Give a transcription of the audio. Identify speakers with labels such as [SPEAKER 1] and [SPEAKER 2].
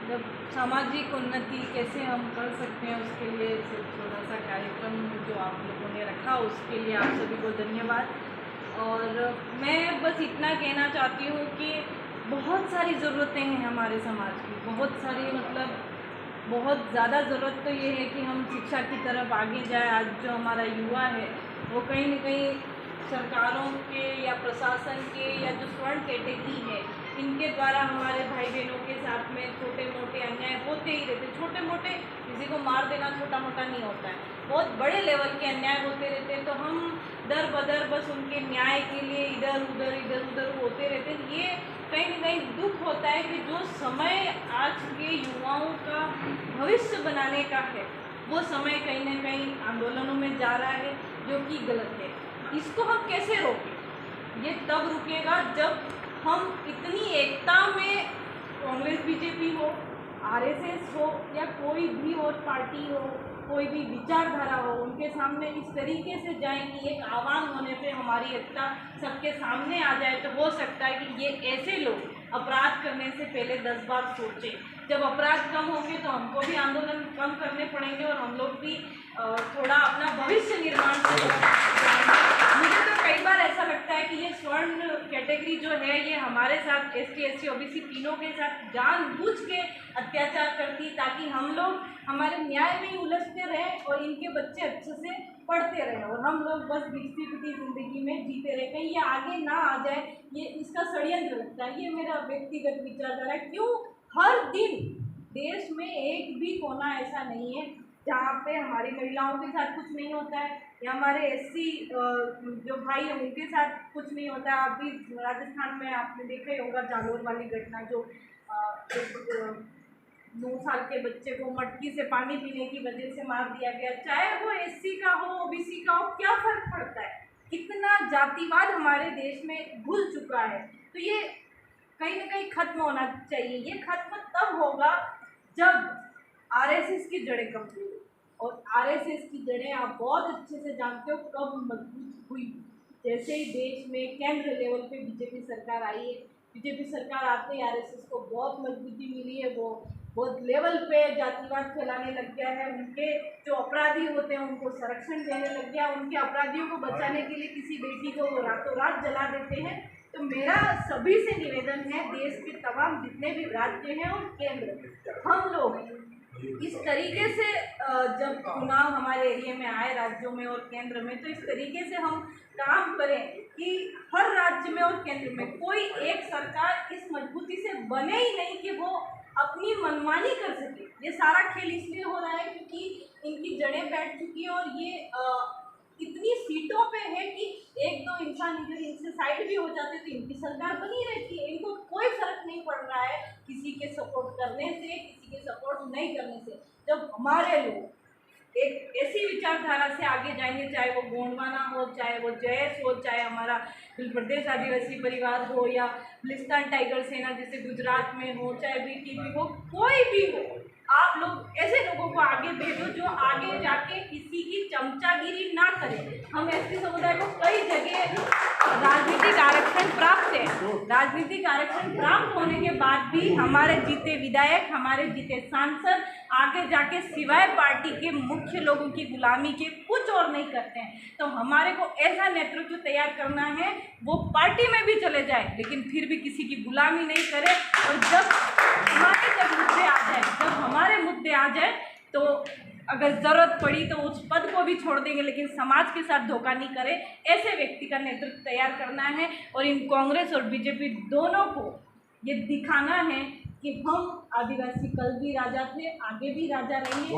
[SPEAKER 1] जब सामाजिक उन्नति कैसे हम कर सकते हैं उसके लिए थोड़ा सा कार्यक्रम जो आप लोगों ने रखा उसके लिए आप सभी को धन्यवाद। और मैं बस इतना कहना चाहती हूँ कि बहुत सारी ज़रूरतें हैं हमारे समाज की, बहुत सारी, मतलब बहुत ज़्यादा ज़रूरत तो ये है कि हम शिक्षा की तरफ आगे जाए। आज जो हमारा युवा है वो कहीं न कहीं सरकारों के या प्रशासन के या जो स्वर्ण कैटेगरी है इनके द्वारा हमारे भाई बहनों के साथ में छोटे मोटे अन्याय होते ही रहते। छोटे मोटे, किसी को मार देना छोटा मोटा नहीं होता है, बहुत बड़े लेवल के अन्याय होते रहते हैं। तो हम दर बदर बस उनके न्याय के लिए इधर उधर होते रहते हैं। ये कहीं न कहीं दुख होता है कि जो समय आज के युवाओं का भविष्य बनाने का है वो समय कहीं न कहीं आंदोलनों में जा रहा है, जो कि गलत है। इसको हम कैसे रोकें? ये तब रुकेगा जब हम इतनी एकता में, कांग्रेस बीजेपी हो, आरएसएस हो या कोई भी और पार्टी हो, कोई भी विचारधारा हो, उनके सामने इस तरीके से जाएं कि एक आह्वान होने पे हमारी एकता सबके सामने आ जाए। तो हो सकता है कि ये ऐसे लोग अपराध करने से पहले 10 बार सोचें। जब अपराध कम होंगे तो हमको भी आंदोलन कम करने पड़ेंगे और हम लोग भी थोड़ा अपना भविष्य निर्माण करेंगे। मुझे तो कई बार ऐसा लगता है कि ये स्वर्ण कैटेगरी जो है ये हमारे साथ एसटी, एससी, ओबीसी तीनों के साथ जानबूझ के अत्याचार करती ताकि हम लोग हमारे न्याय में ही उलझते रहें और इनके बच्चे अच्छे से पढ़ते रहें और हम लोग बस बिगती पिटी ज़िंदगी में जीते रहे, कहीं ये आगे ना आ जाए। ये इसका षड्यंत्र लगता है। ये मेरा व्यक्तिगत विचारधारा है। क्यों हर दिन देश में एक भी कोना ऐसा नहीं है जहाँ पे हमारी महिलाओं के साथ कुछ नहीं होता है या हमारे एससी जो भाई हैं उनके साथ कुछ नहीं होता है। अभी राजस्थान में आपने देखा ही होगा जालोर वाली घटना, जो 9 साल के बच्चे को मटकी से पानी पीने की वजह से मार दिया गया। चाहे वो एससी का हो, ओबीसी का हो, क्या फ़र्क पड़ता है? कितना जातिवाद हमारे देश में घुल चुका है। तो ये कहीं न कहीं खत्म होना चाहिए। ये खत्म तब होगा जब आरएसएस की जड़ें कमज़ोर, और आरएसएस की जड़ें आप बहुत अच्छे से जानते हो कब मजबूत हुई। जैसे ही देश में केंद्र लेवल पे बीजेपी सरकार आई है, बीजेपी सरकार आते ही आरएसएस को बहुत मजबूती मिली है। वो बहुत लेवल पे जातिवाद फैलाने लग गया है। उनके जो अपराधी होते हैं उनको संरक्षण देने लग गया। उनके अपराधियों को बचाने के लिए किसी बेटी को वो रातों रात जला देते हैं। तो मेरा सभी से निवेदन है, देश के तमाम जितने भी राज्य हैं और केंद्र, हम लोग इस तरीके से जब चुनाव हमारे एरिया में आए राज्यों में और केंद्र में, तो इस तरीके से हम काम करें कि हर राज्य में और केंद्र में कोई एक सरकार इस मजबूती से बने ही नहीं कि वो अपनी मनमानी कर सके। ये सारा खेल इसलिए हो रहा है क्योंकि इनकी जड़ें बैठ चुकी हैं और ये इतनी सीटों पे है कि एक दो इंसान इधर इनसे साइड भी हो जाते तो इनकी सरकार बनी रहती है। इनको कोई फर्क नहीं पड़ रहा है किसी के सपोर्ट करने से, किसी के सपोर्ट नहीं करने से। जब हमारे लोग एक ऐसी विचारधारा से आगे जाएंगे, चाहे वो गोंडवाना हो, चाहे वो जयस हो, चाहे हमारा बिल प्रदेश आदिवासी परिवार हो या बिलिस्तान टाइगर सेना जैसे गुजरात में हो, चाहे बीटीपी हो, कोई भी हो, आप लोग ऐसे लोगों को आगे भेजो जो आगे जाके किसी की चमचागिरी ना करें। हम एसटी समुदाय को कई जगह राजनीतिक आरक्षण प्राप्त है। राजनीतिक आरक्षण प्राप्त होने के बाद भी हमारे जीते विधायक, हमारे जीते सांसद आगे जाके सिवाय पार्टी के मुख्य लोगों की गुलामी के कुछ और नहीं करते हैं। तो हमारे को ऐसा नेतृत्व तैयार करना है, वो पार्टी में भी चले जाए लेकिन फिर भी किसी की गुलामी नहीं करे। और जब हमारे मुद्दे आ जाए तो अगर ज़रूरत पड़ी तो उस पद को भी छोड़ देंगे, लेकिन समाज के साथ धोखा नहीं करे। ऐसे व्यक्ति का नेतृत्व तैयार करना है और इन कांग्रेस और बीजेपी दोनों को ये दिखाना है कि हम आदिवासी कल भी राजा थे, आगे भी राजा रहेंगे।